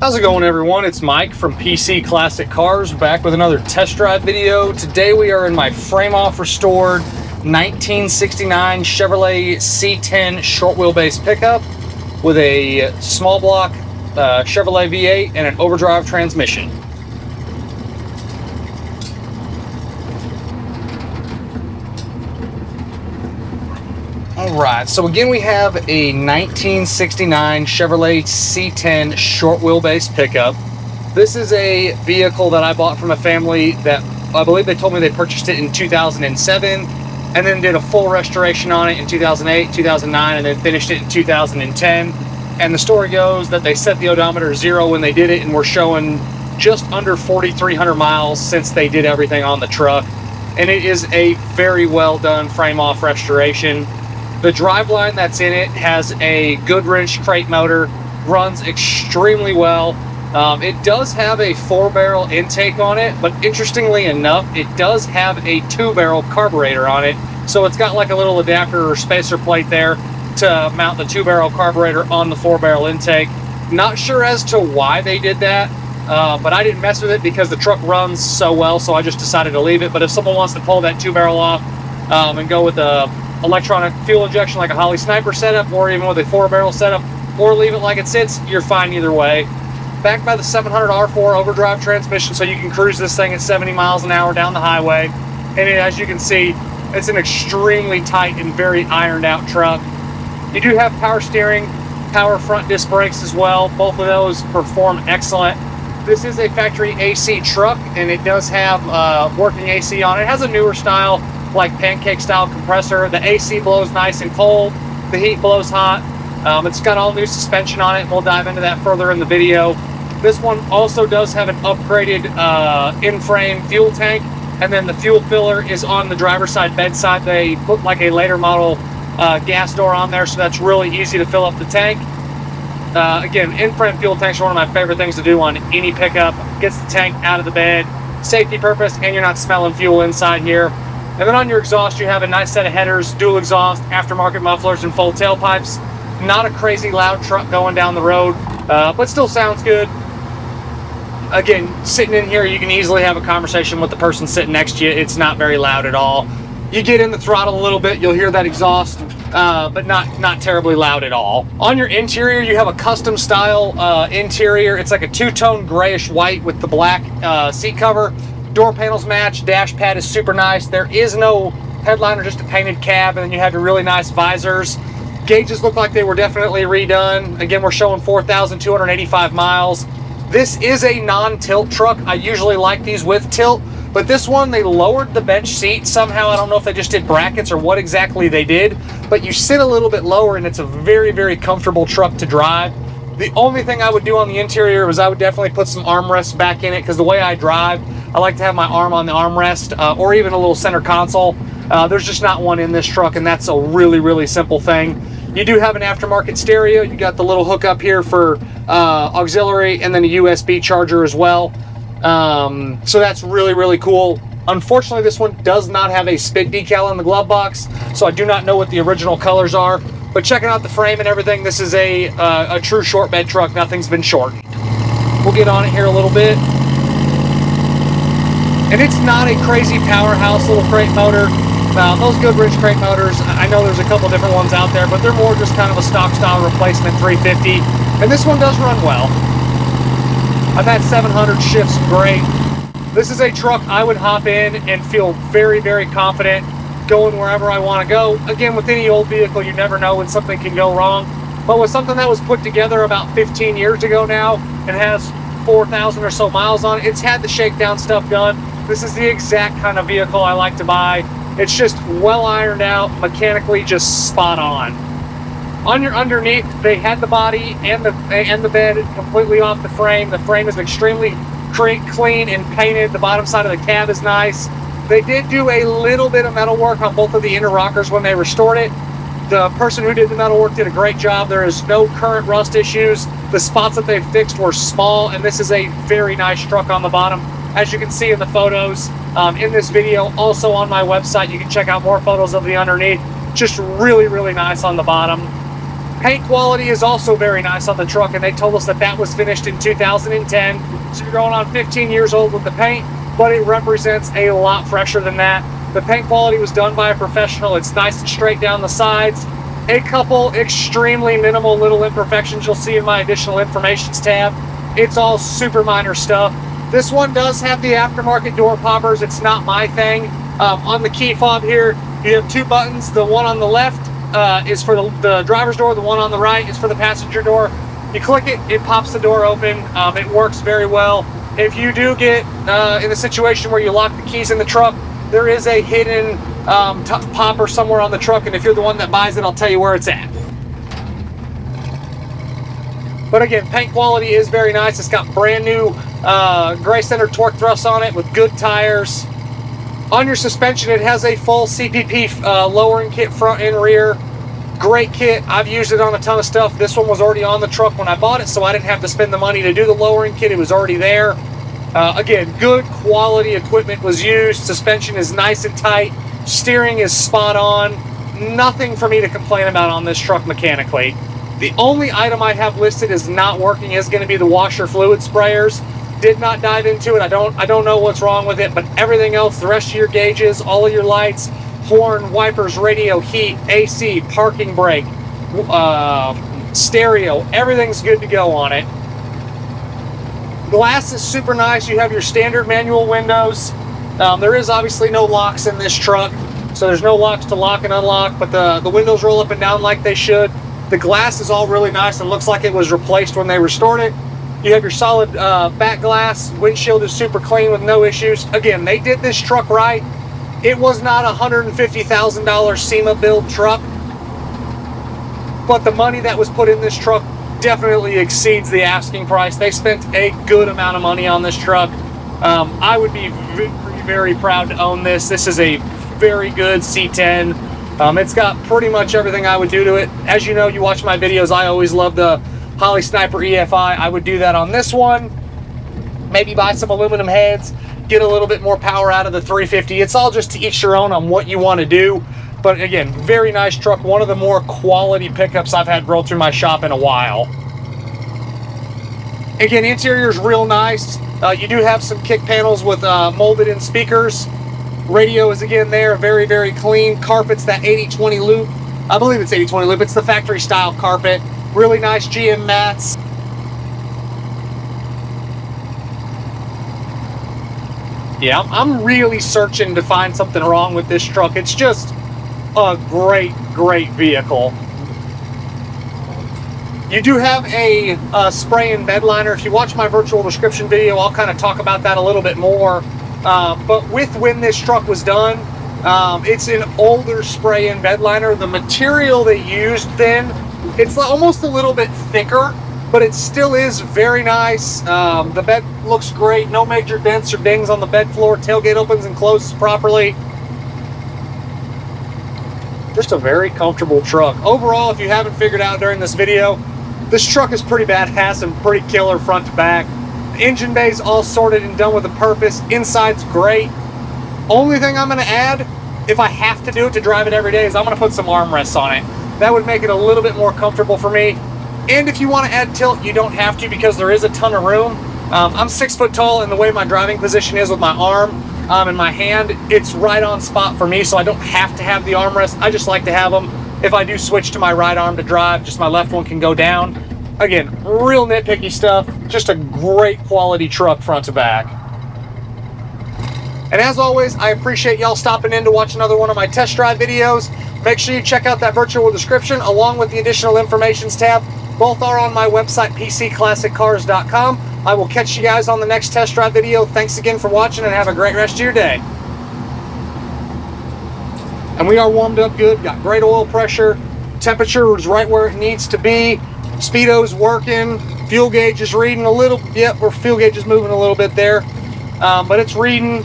How's it going, everyone? It's Mike from PC Classic Cars, back with another test drive video. Today we are in my frame-off restored 1969 Chevrolet C10 short wheelbase pickup with a small block Chevrolet V8 and an overdrive transmission. Alright, so again we have a 1969 Chevrolet C10 short wheelbase pickup. This is a vehicle that I bought from a family that I believe they told me they purchased it in 2007 and then did a full restoration on it in 2008, 2009, and then finished it in 2010. And the story goes that they set the odometer 0 when they did it and were showing just under 4,300 miles since they did everything on the truck. And it is a very well done frame-off restoration. The driveline that's in it has a Goodwrench crate motor, runs extremely well. It does have a 4-barrel intake on it, but interestingly enough, it does have a 2-barrel carburetor on it. So it's got like a little adapter or spacer plate there to mount the 2-barrel carburetor on the 4-barrel intake. Not sure as to why they did that, but I didn't mess with it because the truck runs so well, so I just decided to leave it. But if someone wants to pull that 2-barrel off and go with a electronic fuel injection like a Holly Sniper setup, or even with a 4-barrel setup, or leave it like it sits, you're fine either way. Backed by the 700 R4 overdrive transmission, so you can cruise this thing at 70 miles an hour down the highway. And as you can see, it's an extremely tight and very ironed out truck. You do have power steering, power front disc brakes as well. Both of those perform excellent. This is a factory AC truck, and it does have working AC on it. It has a newer style, like pancake style compressor. The AC blows nice and cold, the heat blows hot. It's got all new suspension on it. We'll dive into that further in the video. This one also does have an upgraded in-frame fuel tank, and then the fuel filler is on the driver's side bedside. They put like a later model gas door on there, so that's really easy to fill up the tank. Again, in-frame fuel tanks are one of my favorite things to do on any pickup. Gets the tank out of the bed, safety purpose, and you're not smelling fuel inside here. And then on your exhaust, you have a nice set of headers, dual exhaust, aftermarket mufflers, and full tailpipes. Not a crazy loud truck going down the road, but still sounds good. Again, sitting in here, you can easily have a conversation with the person sitting next to you. It's not very loud at all. You get in the throttle a little bit, you'll hear that exhaust, but not terribly loud at all. On your interior, you have a custom style interior. It's like a two-tone grayish white with the black seat cover. Door panels match, dash pad is super nice. There is no headliner, just a painted cab, and then you have your really nice visors. Gauges look like they were definitely redone. Again, we're showing 4,285 miles. This is a non-tilt truck. I usually like these with tilt, but this one, they lowered the bench seat somehow. I don't know if they just did brackets or what exactly they did, but you sit a little bit lower and it's a very, very comfortable truck to drive. The only thing I would do on the interior was I would definitely put some armrests back in it, because the way I drive, I like to have my arm on the armrest or even a little center console. There's just not one in this truck, and that's a really, really simple thing. You do have an aftermarket stereo. You got the little hook up here for auxiliary, and then a USB charger as well. So that's really, really cool. Unfortunately, this one does not have a spit decal in the glove box, so I do not know what the original colors are. But checking out the frame and everything, this is a true short bed truck. Nothing's been shortened. We'll get on it here a little bit. And it's not a crazy powerhouse little crate motor. Those Goodwrench crate motors, I know there's a couple different ones out there, but they're more just kind of a stock style replacement 350. And this one does run well. I've had 700 shifts, great. This is a truck I would hop in and feel very, very confident going wherever I want to go. Again, with any old vehicle, you never know when something can go wrong. But with something that was put together about 15 years ago now and has 4,000 or so miles on it, it's had the shakedown stuff done. This is the exact kind of vehicle I like to buy. It's just well ironed out, mechanically just spot on. On your underneath, they had the body and the bed completely off the frame. The frame is extremely clean and painted. The bottom side of the cab is nice. They did do a little bit of metal work on both of the inner rockers when they restored it. The person who did the metal work did a great job. There is no current rust issues. The spots that they fixed were small, and this is a very nice truck on the bottom, as you can see in the photos in this video. Also on my website, you can check out more photos of the underneath. Just really, really nice on the bottom. Paint quality is also very nice on the truck, and they told us that that was finished in 2010. So you're going on 15 years old with the paint, but it represents a lot fresher than that. The paint quality was done by a professional. It's nice and straight down the sides. A couple extremely minimal little imperfections you'll see in my additional informations tab. It's all super minor stuff. This one does have the aftermarket door poppers. It's not my thing. On the key fob here, you have two buttons. The one on the left is for the driver's door. The one on the right is for the passenger door. You click it, it pops the door open. It works very well. If you do get in a situation where you lock the keys in the truck, there is a hidden popper somewhere on the truck, and if you're the one that buys it, I'll tell you where it's at. But again, paint quality is very nice. It's got brand new gray center torque thrust on it with good tires. On your suspension, it has a full CPP lowering kit front and rear. Great kit. I've used it on a ton of stuff. This one was already on the truck when I bought it, so I didn't have to spend the money to do the lowering kit. It was already there. Again, good quality equipment was used. Suspension is nice and tight. Steering is spot on. Nothing for me to complain about on this truck mechanically. The only item I have listed is not working is going to be the washer fluid sprayers. Did not dive into it. I don't know what's wrong with it, but everything else, the rest of your gauges, all of your lights, horn, wipers, radio, heat, AC, parking brake, stereo, everything's good to go on it. Glass is super nice. You have your standard manual windows. There is obviously no locks in this truck, so there's no locks to lock and unlock, but the windows roll up and down like they should. The glass is all really nice and looks like it was replaced when they restored it. You have your solid back glass. Windshield is super clean with no issues. Again, they did this truck right. It was not a $150,000 SEMA build truck, but the money that was put in this truck definitely exceeds the asking price. They spent a good amount of money on this truck. I would be very, very proud to own this. This is a very good C10. It's got pretty much everything I would do to it. As you know, you watch my videos, I always love the Holley Sniper EFI. I would do that on this one. Maybe buy some aluminum heads, get a little bit more power out of the 350. It's all just to each your own on what you want to do. But again, very nice truck. One of the more quality pickups I've had roll through my shop in a while. Again, interior is real nice. You do have some kick panels with molded in speakers. Radio is again there, very, very clean. Carpet's that 80/20 loop. I believe it's 80/20 loop. It's the factory style carpet. Really nice GM mats. Yeah, I'm really searching to find something wrong with this truck. It's just a great, great vehicle. You do have a spray and bed liner. If you watch my virtual description video, I'll kind of talk about that a little bit more. But with when this truck was done, it's an older spray and bed liner. The material they used then, it's almost a little bit thicker, but it still is very nice. The bed looks great. No major dents or dings on the bed floor. Tailgate opens and closes properly. Just a very comfortable truck. Overall, if you haven't figured out during this video, this truck is pretty badass and pretty killer front to back. The engine bay's all sorted and done with a purpose. Inside's great. Only thing I'm going to add, if I have to do it to drive it every day, is I'm going to put some armrests on it. That would make it a little bit more comfortable for me. And if you want to add tilt, you don't have to because there is a ton of room. I'm 6 foot tall, and the way my driving position is with my arm and my hand, it's right on spot for me, so I don't have to have the armrest. I just like to have them. If I do switch to my right arm to drive, just my left one can go down. Again, real nitpicky stuff. Just a great quality truck front to back. And as always, I appreciate y'all stopping in to watch another one of my test drive videos. Make sure you check out that virtual description along with the additional informations tab. Both are on my website, pcclassiccars.com. I will catch you guys on the next test drive video. Thanks again for watching and have a great rest of your day. And we are warmed up good, got great oil pressure. Temperature is right where it needs to be. Speedo's working. Fuel gauge is reading a little, yep, our fuel gauge is moving a little bit there. But it's reading.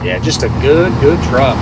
Yeah, just a good truck.